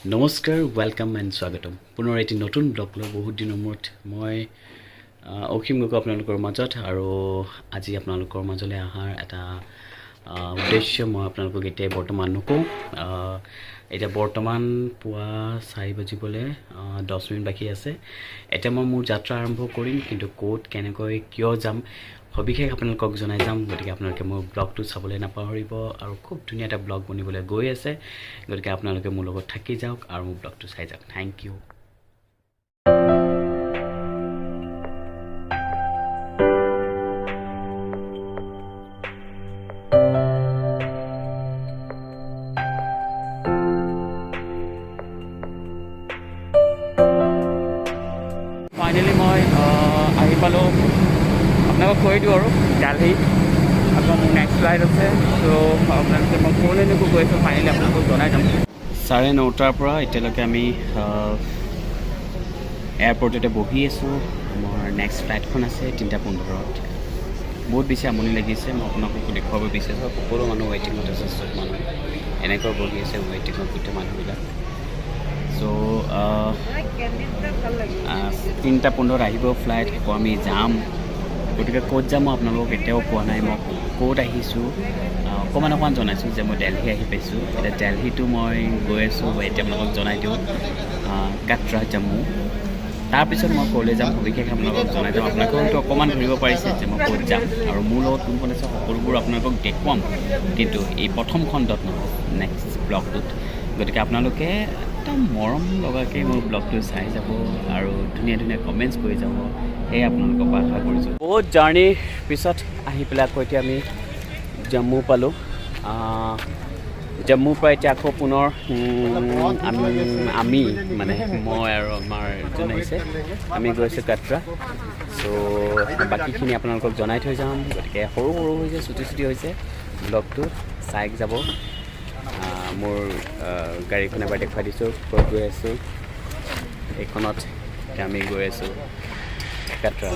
নমস্কাৰ welcome and স্বাগতম পুনৰ এটি নতুন ব্লগ লৈ বহুত দিনৰ মূৰত মই অসীম গগৈ আপোনালোকৰ মাজত আৰু আজি আপোনালোকৰ মাজলৈ অহাৰ এটা উদ্দেশ্য মই আপোনালোকক এতিয়া বৰ্তমান নকওঁ এতিয়া বৰ্তমান পুৱা 4 বাজিবলৈ 10 মিনিট বাকী আছে এতিয়া মই মোৰ যাত্ৰা আৰম্ভ কৰিম কিন্তু ক'ত কেনেকৈ কিয় যাম সবিশেষ আপোনালোকক জনাই যাম গতিকে আপোনালোকে মোৰ ব্লগটো চাবলৈ নাপাহৰিব আৰু খুব ধুনীয়া এটা ব্লগ বনিবলৈ গৈ আছে গতিকে আপোনালোকে মোৰ লগত থাকি যাওক আৰু মোৰ ব্লগটো চাই যাওক থ্যাংক ইউ ফাইনেলি মই আহি পালোঁ আপোনালোকক কৈ দিওঁ আৰু দিল্লী আকৌ মোৰ নেক্সট ফ্লাইট আছে ত' আপোনালোকে মই ক'লৈকে গৈ আছোঁ ফাইনেলি আপোনালোকক জনাই যাম 9:30 পৰা এতিয়ালৈকে আমি এয়াৰপৰ্টতে বহি আছোঁ মোৰ নেক্সট ফ্লাইটখন আছে 3:15ত বহুত বেছি আমনি লাগিছে মই আপোনালোকক দেখুৱাব বিচাৰিছোঁ সকলো মানুহ ৱেইটিঙত আছে চব মানুহ এনেকৈ বহি আছে ৱেইটিঙত গোটেই মানুহবিলাক চ' 3:15 আহিব ফ্লাইট আকৌ আমি যাম গতিকে ক'ত যাম মই আপোনালোকক এতিয়াও কোৱা নাই মই ক'ত আহিছোঁ অকণমান জনাইছোঁ যে মই দিল্লী আহি পাইছোঁ এতিয়া দিল্লীটো মই গৈ আছোঁ এতিয়া আপোনালোকক জনাই দিওঁ কাটৰা জম্মু তাৰপিছত মই ক'লৈ যাম সবিশেষ আপোনালোকক জনাই দিম আপোনালোকেও হয়তো অকণমান ধৰিব পাৰিছে যে মই ক'ত যাম আৰু মোৰ লগত কোন কোন আছে সকলোবোৰ আপোনালোকক দেখুৱাম কিন্তু এই প্ৰথম খণ্ডত নহয় নেক্সট ব্লগটোত গতিকে আপোনালোকে একদম মৰম লগাকৈ মোৰ ব্লগটো চাই যাব আৰু ধুনীয়া ধুনীয়া কমেণ্টছ কৰি যাব সেয়ে আপোনালোকক আশা কৰিছোঁ বহুত জাৰ্ণিৰ পিছত আহি পেলাই আকৌ এতিয়া আমি জম্মু পালোঁ জম্মুৰ পৰা এতিয়া আকৌ পুনৰ আমি মানে মই আৰু আমাৰ যোন আহিছে আমি গৈছোঁ কাটৰা চ' বাকীখিনি আপোনালোকক জনাই থৈ যাম গতিকে সৰু সৰু হৈছে চুটি হৈছে ব্লগটো চাই যাব মোৰ গাড়ীখন এবাৰ দেখুৱাই দিছোঁ ক'ত গৈ আছোঁ এইখনত এতিয়া আমি গৈ আছোঁ কাটৰা